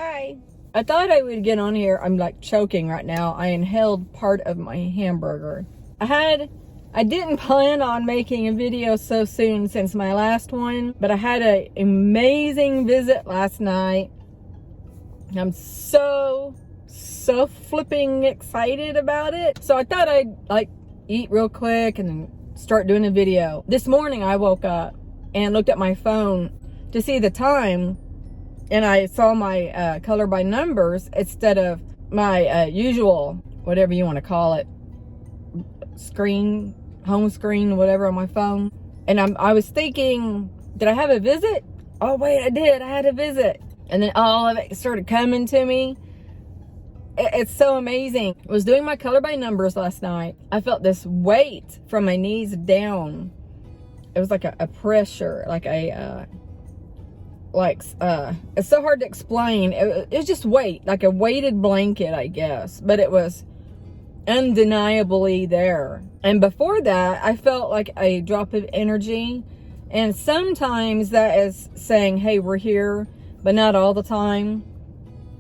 Hi. I thought I would get on here. I'm like choking right now. I inhaled part of my hamburger. I didn't plan on making a video so soon since my last one, but I had an amazing visit last night. I'm so flipping excited about it. So I thought I'd like eat real quick and then start doing a video. This morning I woke up and looked at my phone to see the time, and I saw my color by numbers instead of my usual, whatever you want to call it, screen, home screen, whatever on my phone. And I was thinking, did I have a visit? Oh wait, I did. I had a visit. And then all of it started coming to me. It's so amazing. I was doing my color by numbers last night. I felt this weight from my knees down. It was like a pressure, like it's so hard to explain. It was just weight, like a weighted blanket, I guess, but it was undeniably there. And before that, I felt like a drop of energy, and sometimes that is saying, hey, we're here, but not all the time.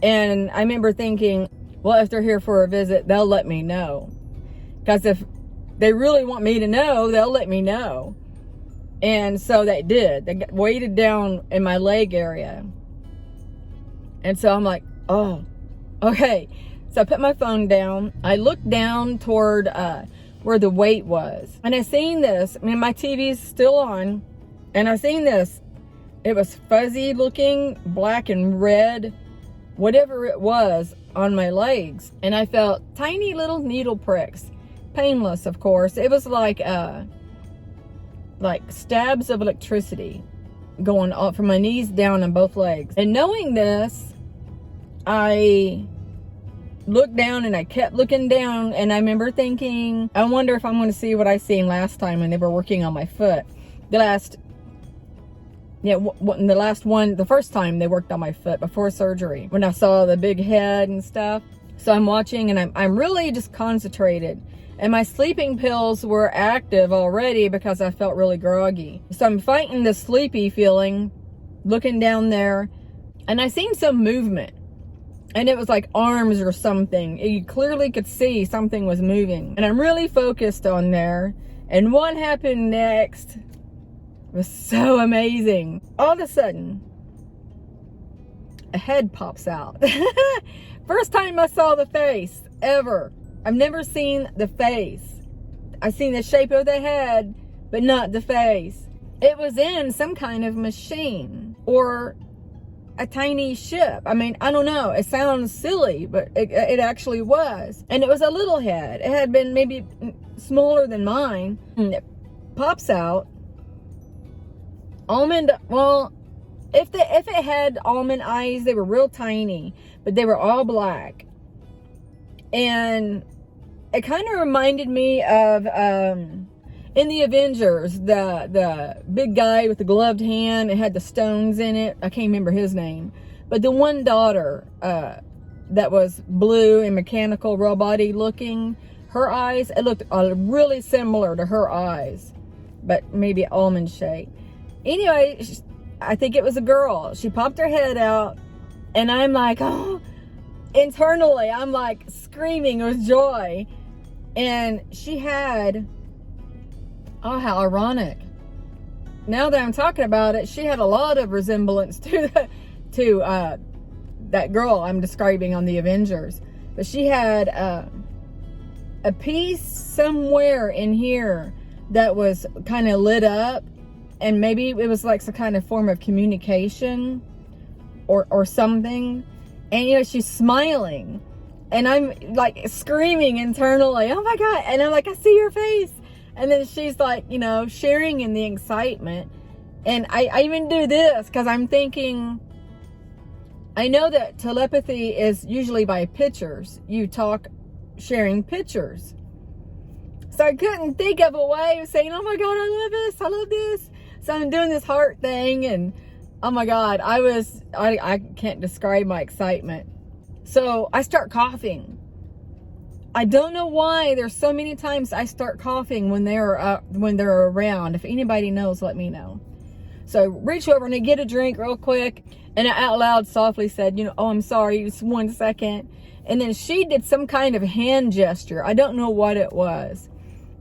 And I remember thinking, well, if they're here for a visit, they'll let me know, because if they really want me to know, they'll let me know. And so they did. They got weighted down in my leg area. And so I'm like, oh, okay. So I put my phone down. I looked down toward where the weight was. And I seen this. I mean, my TV's still on. And I seen this. It was fuzzy looking, black and red, whatever it was, on my legs. And I felt tiny little needle pricks. Painless, of course. It was like stabs of electricity going up from my knees down on both legs. And knowing this, I looked down and I kept looking down, and I remember thinking, I wonder if I'm going to see what I seen last time when they were working on my foot. The first time they worked on my foot before surgery, when I saw the big head and stuff. So I'm watching, and I'm really just concentrated. And my sleeping pills were active already because I felt really groggy. So I'm fighting the sleepy feeling, looking down there, and I seen some movement. And it was like arms or something. You clearly could see something was moving. And I'm really focused on there. And what happened next was so amazing. All of a sudden, a head pops out. First time I saw the face ever. I've never seen the face. I've seen the shape of the head, but not the face. It was in some kind of machine or a tiny ship. I mean, I don't know. It sounds silly, but it actually was. And it was a little head. It had been maybe smaller than mine. And it pops out. Almond, well, if it had almond eyes, they were real tiny, but they were all black. And it kind of reminded me of in the Avengers, the big guy with the gloved hand. It had the stones in it. I can't remember his name, but the one daughter that was blue and mechanical robot-y looking, her eyes, it looked really similar to her eyes, but maybe almond shaped. Anyway, I think it was a girl. She popped her head out, and I'm like, oh. Internally, I'm like screaming with joy. And she had, oh, how ironic. Now that I'm talking about it, she had a lot of resemblance to that girl I'm describing on the Avengers. But she had a piece somewhere in here that was kind of lit up, and maybe it was like some kind of form of communication or something. And, you know, she's smiling. And I'm, like, screaming internally, oh, my God. And I'm like, I see your face. And then she's, like, you know, sharing in the excitement. And I even do this because I'm thinking, I know that telepathy is usually by pictures. You talk sharing pictures. So I couldn't think of a way of saying, oh, my God, I love this. I love this. So I'm doing this heart thing, and oh my God, I can't describe my excitement. So I start coughing. I don't know why there's so many times I start coughing when they're around. If anybody knows, let me know. So I reach over and I get a drink real quick, and I out loud softly said, oh, I'm sorry, just 1 second. And then she did some kind of hand gesture. I don't know what it was.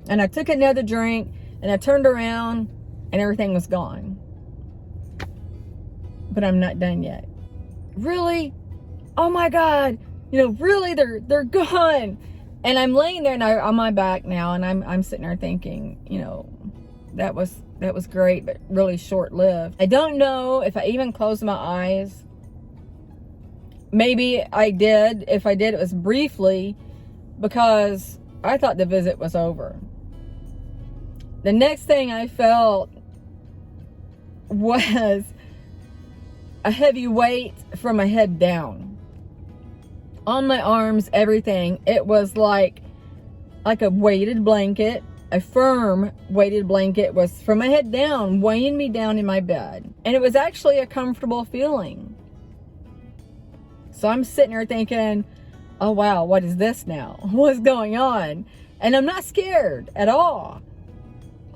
And I took another drink, and I turned around, and everything was gone. But I'm not done yet. Really? Oh my God. Really, they're gone. And I'm laying there now on my back now, and I'm sitting there thinking, that was great, but really short-lived. I don't know if I even closed my eyes. Maybe I did. If I did, it was briefly, because I thought the visit was over. The next thing I felt was a heavy weight from my head down. On my arms, everything. It was like a weighted blanket. A firm weighted blanket was from my head down, weighing me down in my bed. And it was actually a comfortable feeling. So I'm sitting there thinking, oh wow, what is this now? What's going on? And I'm not scared at all.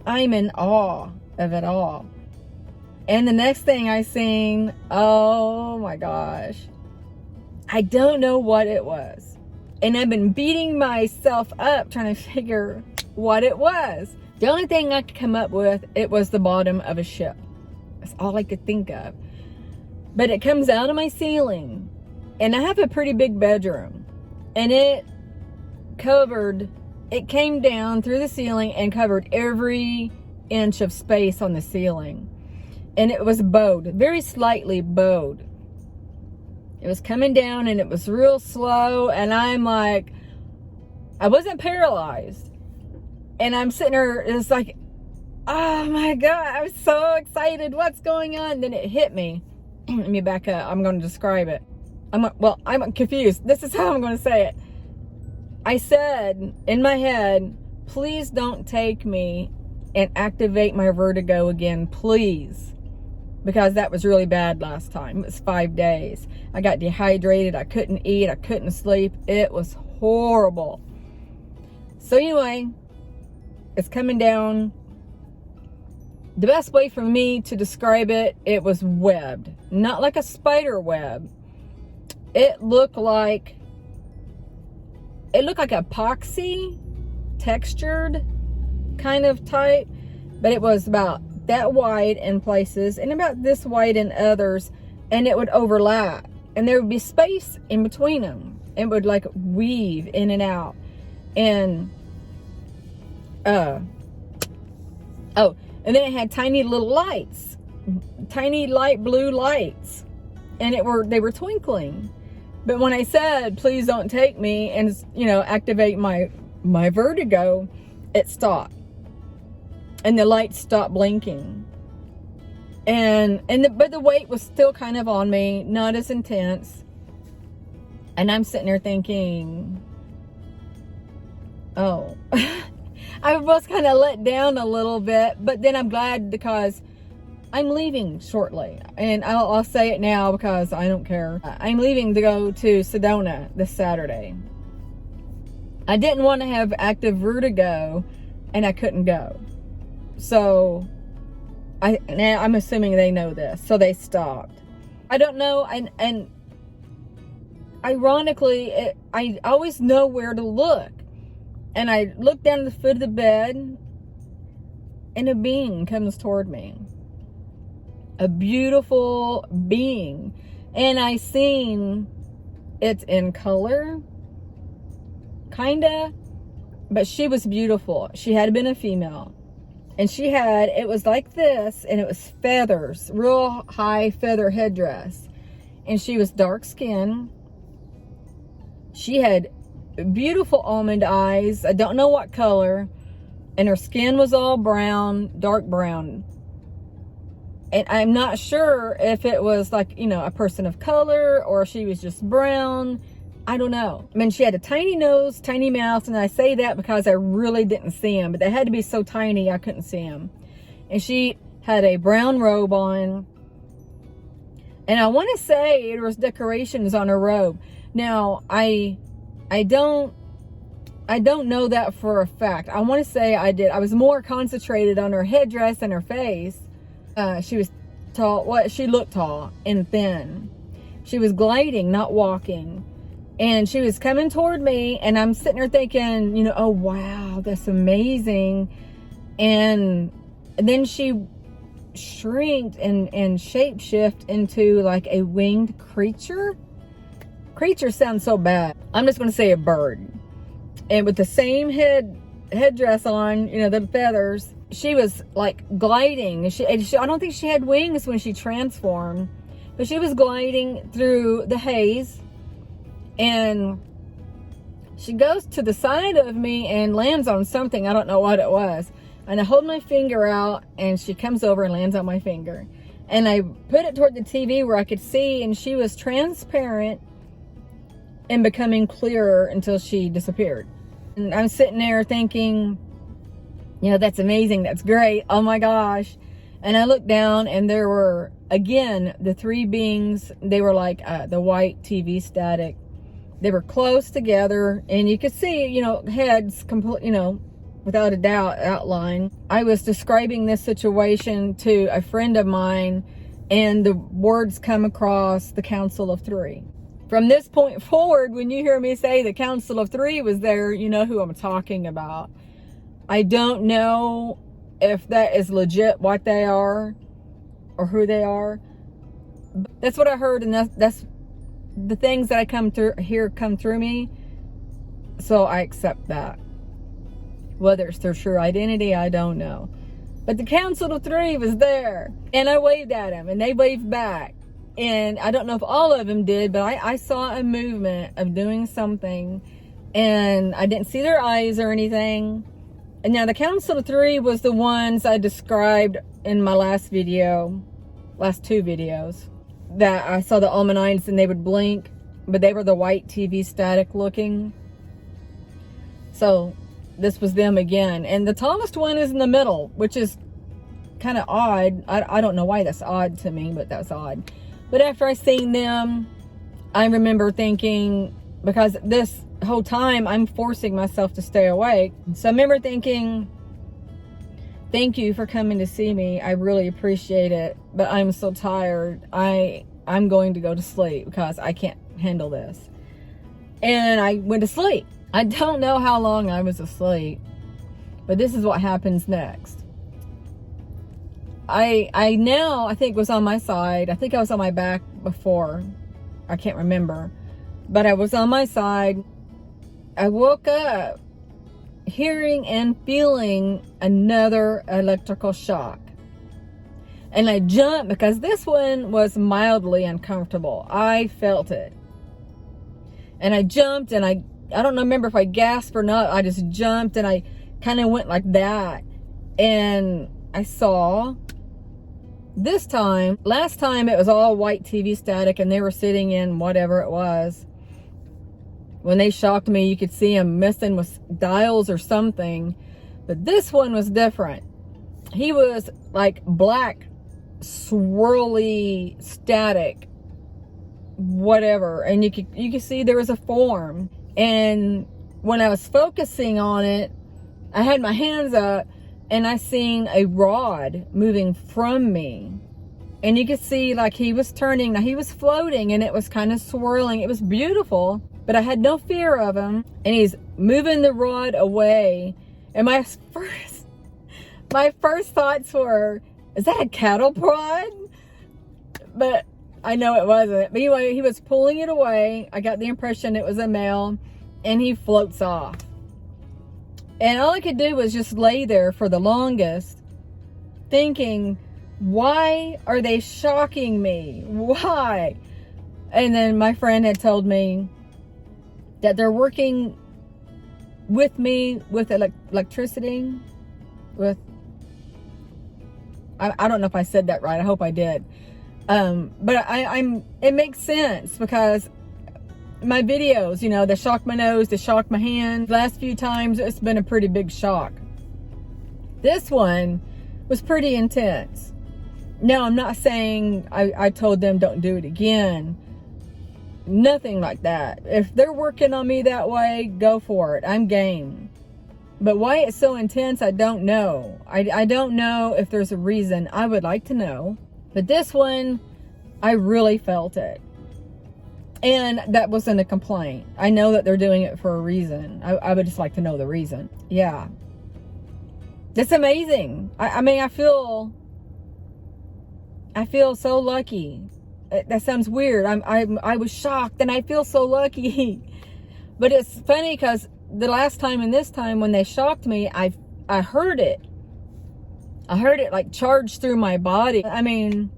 I'm in awe of it all. And the next thing I seen, oh my gosh, I don't know what it was. And I've been beating myself up trying to figure what it was. The only thing I could come up with, it was the bottom of a ship. That's all I could think of. But it comes out of my ceiling. And I have a pretty big bedroom. And it came down through the ceiling and covered every inch of space on the ceiling. And it was bowed, very slightly bowed. It was coming down and it was real slow. And I'm like, I wasn't paralyzed. And I'm sitting there, it's like, oh my God, I'm so excited. What's going on? Then it hit me. Let me back up. I'm going to describe it. I'm confused. This is how I'm going to say it. I said in my head, please don't take me and activate my vertigo again, please. Because that was really bad last time. It was 5 days. I got dehydrated. I couldn't eat. I couldn't sleep. It was horrible. So anyway, it's coming down. The best way for me to describe it, it was webbed. Not like a spider web. It looked like epoxy, textured kind of type. But it was about that wide in places and about this wide in others. And it would overlap. And there would be space in between them. It would like weave in and out. And and then it had tiny little lights, tiny light blue lights, and they were twinkling. But when I said, please don't take me and, activate my vertigo, it stopped. And the lights stopped blinking. But the weight was still kind of on me, not as intense. And I'm sitting there thinking, oh, I was kind of let down a little bit, but then I'm glad because I'm leaving shortly. And I'll say it now because I don't care. I'm leaving to go to Sedona this Saturday. I didn't want to have active vertigo and I couldn't go. So now I'm assuming they know this. So they stopped. I don't know. And ironically, I always know where to look. And I look down at the foot of the bed, and a being comes toward me. A beautiful being. And I seen it's in color, kinda, but she was beautiful. She had been a female. And it was like this, and it was feathers, real high feather headdress. And she was dark skinned. She had beautiful almond eyes. I don't know what color. And her skin was all brown, dark brown. And I'm not sure if it was like, a person of color or she was just brown. I don't know. I mean, she had a tiny nose, tiny mouth. And I say that because I really didn't see him. But they had to be so tiny I couldn't see him. And she had a brown robe on. And I want to say there was decorations on her robe. Now, I don't know that for a fact. I want to say I did. I was more concentrated on her headdress and her face. She was tall. Well, she looked tall and thin. She was gliding, not walking. And she was coming toward me, and I'm sitting there thinking, you know, oh, wow, that's amazing. And then she shrinked and shape-shift into like a winged creature. Creature sounds so bad. I'm just going to say a bird. And with the same headdress on, you know, the feathers, she was like gliding. I don't think she had wings when she transformed, but she was gliding through the haze. And she goes to the side of me and lands on something. I don't know what it was. And I hold my finger out, and she comes over and lands on my finger. And I put it toward the TV where I could see, and she was transparent and becoming clearer until she disappeared. And I'm sitting there thinking, you know, that's amazing. That's great. Oh my gosh. And I looked down, and there were, again, the three beings. They were like the white TV static. They were close together, and you could see, you know, heads, complete, you know, without a doubt, outline. I was describing this situation to a friend of mine, and the words come across the Council of Three. From this point forward, when you hear me say the Council of Three was there, you know who I'm talking about. I don't know if that is legit what they are or who they are. But that's what I heard, and that's the things that I come through me. So I accept that. Whether it's their true identity, I don't know. But the Council of Three was there, and I waved at them, and they waved back. And I don't know if all of them did, but I saw a movement of doing something, and I didn't see their eyes or anything. And now the Council of Three was the ones I described in my last two videos, that I saw the almanites and they would blink, but they were the white TV static looking. So this was them again. And the tallest one is in the middle, which is kind of odd. I don't know why that's odd to me, but that's odd. But after I seen them, I remember thinking, because this whole time I'm forcing myself to stay awake. So I remember thinking, thank you for coming to see me. I really appreciate it, but I'm so tired. I'm going to go to sleep because I can't handle this. And I went to sleep. I don't know how long I was asleep, but this is what happens next. I now think was on my side. I think I was on my back before. I can't remember, but I was on my side. I woke up hearing and feeling another electrical shock. And I jumped because this one was mildly uncomfortable. I felt it. And I jumped, and I don't remember if I gasped or not. I just jumped, and I kind of went like that. And I saw this time, last time it was all white TV static, and they were sitting in whatever it was. When they shocked me, you could see them messing with dials or something. But this one was different. He was like black, swirly, static, whatever. And you could see there was a form. And when I was focusing on it, I had my hands up, and I seen a rod moving from me. And you could see like he was turning. Now he was floating, and it was kind of swirling. It was beautiful. But I had no fear of him, and he's moving the rod away. And my first thoughts were, is that a cattle prod? But I know it wasn't. But anyway, he was pulling it away. I got the impression it was a male, and he floats off. And all I could do was just lay there for the longest, thinking, why are they shocking me? Why? And then my friend had told me that they're working with me with electricity, with, I don't know if I said that right. I hope I did. But it makes sense, because my videos, you know, they shock my nose, they shock my hands. The last few times it's been a pretty big shock. This one was pretty intense. Now, I'm not saying I told them don't do it again. Nothing like that. If they're working on me that way, go for it. I'm game. But why it's so intense, I don't know. I don't know if there's a reason. I would like to know. But this one, I really felt it. And that wasn't a complaint. I know that they're doing it for a reason. I would just like to know the reason. Yeah. It's amazing. I mean, I feel so lucky. That sounds weird. I was shocked and I feel so lucky. But it's funny because the last time and this time when they shocked me, I heard it. I heard it like charge through my body. I mean,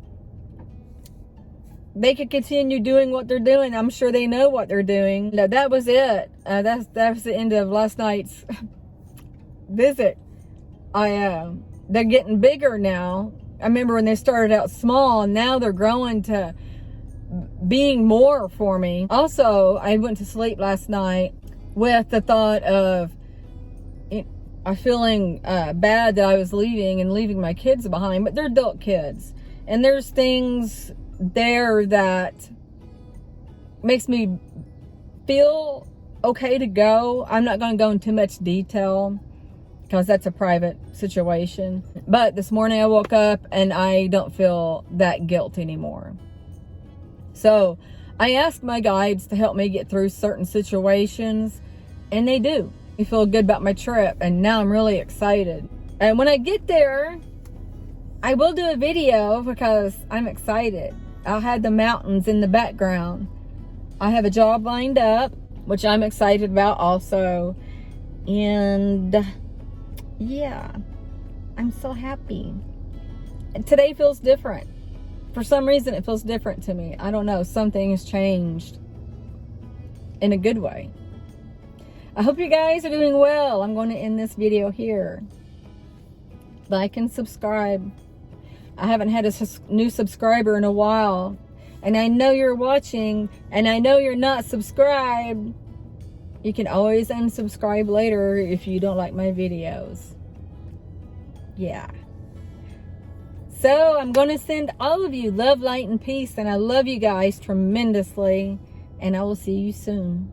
they could continue doing what they're doing. I'm sure they know what they're doing. No, that was it. That was the end of last night's visit. They're getting bigger now. I remember when they started out small, and now they're growing to being more for me. Also, I went to sleep last night with the thought of feeling bad that I was leaving my kids behind, but they're adult kids. And there's things there that makes me feel okay to go. I'm not going to go into too much detail because that's a private situation. But this morning I woke up and I don't feel that guilt anymore. So I asked my guides to help me get through certain situations, and they do. I feel good about my trip, and now I'm really excited. And when I get there, I will do a video because I'm excited. I'll have the mountains in the background. I have a job lined up, which I'm excited about also. And yeah, I'm so happy. And today feels different. For some reason, it feels different to me. I don't know. Something has changed in a good way. I hope you guys are doing well. I'm going to end this video here. Like and subscribe. I haven't had a new subscriber in a while. And I know you're watching, and I know you're not subscribed. You can always unsubscribe later if you don't like my videos. Yeah. So I'm going to send all of you love, light, and peace. And I love you guys tremendously. And I will see you soon.